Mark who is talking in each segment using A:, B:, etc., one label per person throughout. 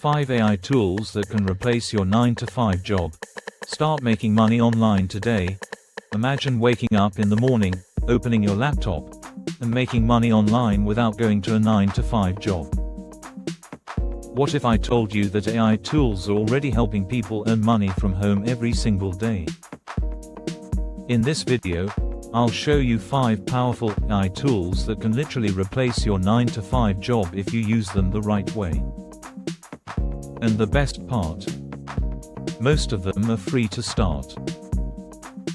A: 5 AI tools that can replace your 9-to-5 job. Start making money online today. Imagine waking up in the morning, opening your laptop, and making money online without going to a 9-to-5 job. What if I told you that AI tools are already helping people earn money from home every single day? In this video, I'll show you 5 powerful AI tools that can literally replace your 9-to-5 job if you use them the right way. And the best part, most of them are free to start.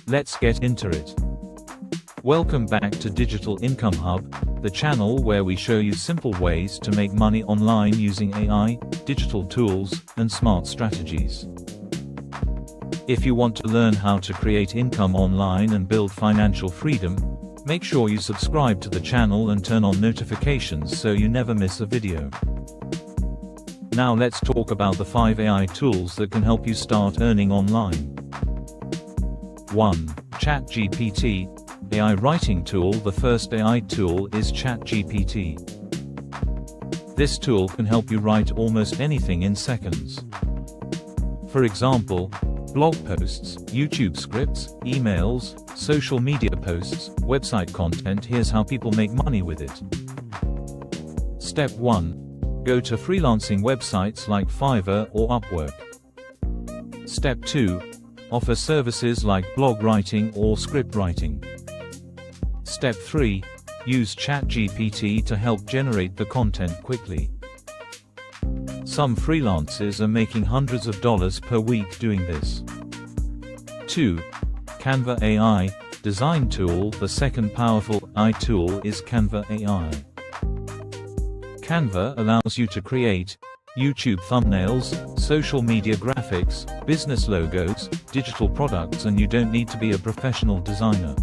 A: Let's get into it. Welcome back to Digital Income Hub, the channel where we show you simple ways to make money online using AI, digital tools, and smart strategies. If you want to learn how to create income online and build financial freedom, make sure you subscribe to the channel and turn on notifications so you never miss a video. Now let's talk about the 5 AI tools that can help you start earning online. 1. ChatGPT, AI writing tool. The first AI tool is ChatGPT. This tool can help you write almost anything in seconds. For example, blog posts, YouTube scripts, emails, social media posts, website content. Here's how people make money with it. Step 1. Go to freelancing websites like Fiverr or Upwork. Step 2. Offer services like blog writing or script writing. Step 3. Use ChatGPT to help generate the content quickly. Some freelancers are making hundreds of dollars per week doing this. 2. Canva AI, design tool. The second powerful AI tool is Canva AI. Canva allows you to create YouTube thumbnails, social media graphics, business logos, digital products, and you don't need to be a professional designer.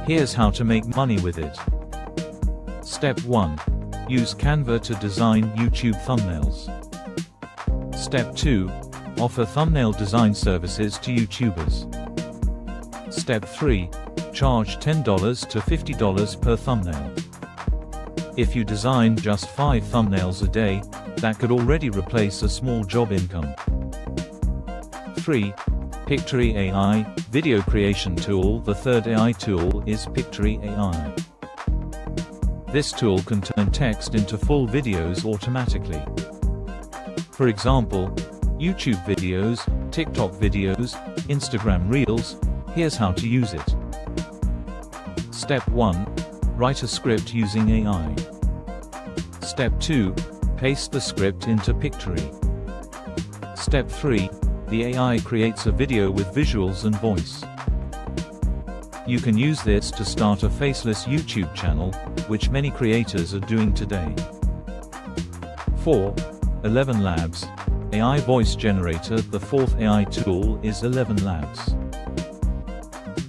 A: Here's how to make money with it. Step 1. Use Canva to design YouTube thumbnails. Step 2. Offer thumbnail design services to YouTubers. Step 3. Charge $10 to $50 per thumbnail. If you design just 5 thumbnails a day, that could already replace a small job income. 3. Pictory AI, video creation tool. The third AI tool is Pictory AI. This tool can turn text into full videos automatically. For example, YouTube videos, TikTok videos, Instagram Reels. Here's how to use it. Step 1. Write a script using AI. Step 2. Paste the script into Pictory. Step 3. The AI creates a video with visuals and voice. You can use this to start a faceless YouTube channel, which many creators are doing today. 4. 11 Labs, AI voice generator. The fourth AI tool is 11 Labs.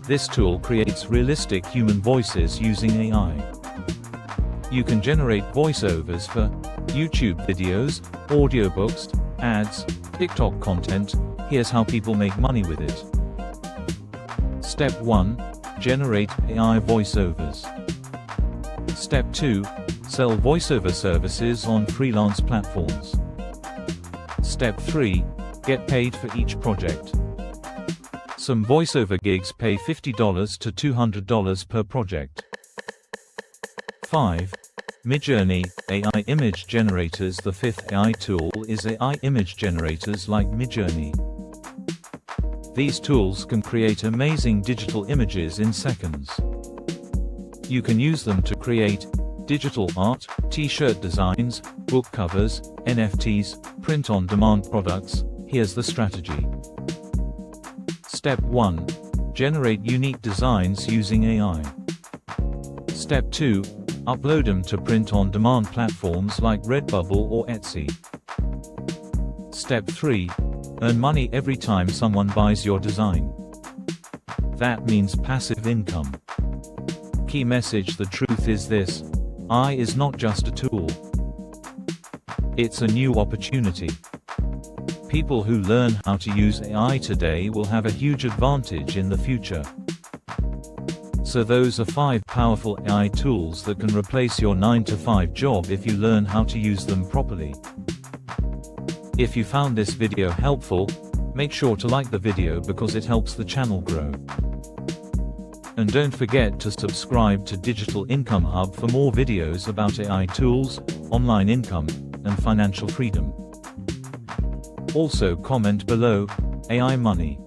A: This tool creates realistic human voices using AI. You can generate voiceovers for YouTube videos, audiobooks, ads, TikTok content. Here's how people make money with it. Step 1. Generate AI voiceovers. Step 2. Sell voiceover services on freelance platforms. Step 3. Get paid for each project. Some voiceover gigs pay $50 to $200 per project. 5. Midjourney, AI image generators. The fifth AI tool is AI image generators like Midjourney. These tools can create amazing digital images in seconds. You can use them to create digital art, t-shirt designs, book covers, NFTs, print-on-demand products. Here's the strategy. Step 1. Generate unique designs using AI. Step 2. Upload them to print-on-demand platforms like Redbubble or Etsy. Step 3. Earn money every time someone buys your design. That means passive income. Key message: the truth is this: AI is not just a tool. It's a new opportunity. People who learn how to use AI today will have a huge advantage in the future. So those are 5 powerful AI tools that can replace your 9-to-5 job if you learn how to use them properly. If you found this video helpful, make sure to like the video because it helps the channel grow. And don't forget to subscribe to Digital Income Hub for more videos about AI tools, online income, and financial freedom. Also comment below, AI money.